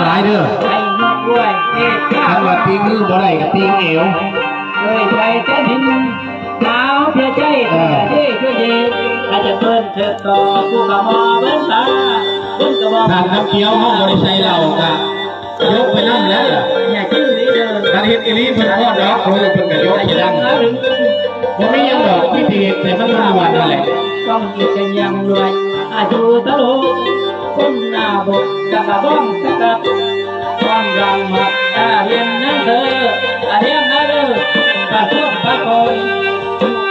หลายเด้อไอ้นกด้วยเด็กคันว่าตีมือบ่ได้ก็ตีเอวเลยไปเต้นหินหนาวเพียใจเท่ช่วยเย่อาจจะเบิ้ลเถิดต่อผู้กำมอเบิ้ลตาเบิ้ลกระบอกทางน้ำเขียวห้องบริชัยเราก็ยกไปนั่งแล้วอย่าชื่อนี้เดินการเฮ็ดอีลีเพิ่นพอดอกเพิ่นก็ยกไปนั่งบ่มียังดอกพิธีแต่มันมาวันนั่นแหละต้องกินกันยังรวยอาจูตะลุคนหน้าบกกระบ้องสกัดความรังมัดตาเรียนนั่นเธออาเรียงนั่นเด้อปะทุกปะคอย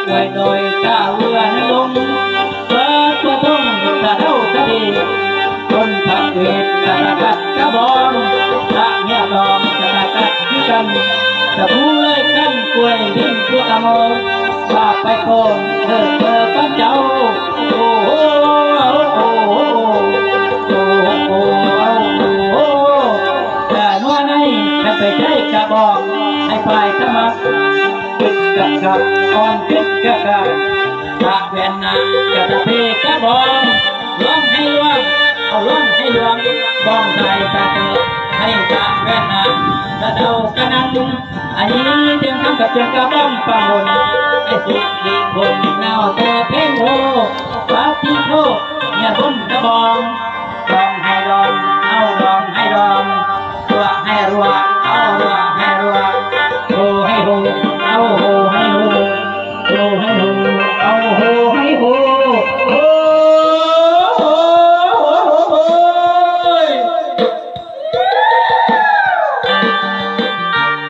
ไว้โดยตาเรือนั่งลงเปิดตัวทุ่งตะเท่าตะดีคนพักเวทกระกัดกระบองตะเงียบดองกระกัดที่กันจะพูเลยกันกล้วยดิ้นตัวกระโมฝากไปโคนเธอปั้นเจ้าโอ้โหโอ้โหโอ้โหโอ้โหแต่นัวในจะไปใช้กระบอกให้ฝ่ายสมัครปิดกับอ่อนปิดกับตาแผ่นหนักจะตะเพกระบอกร้องให้ร้องเอาร้องให้ร้องบ้องใจตาเกิดให้ตาแผ่นหนักตะเดากระนังอันนี้จึงทำกับเจ้ากระบ้องปะหนไอ้สุดดีคนเน่าแต่เพ่งโหปาติโทเนี่ยบนกระบอง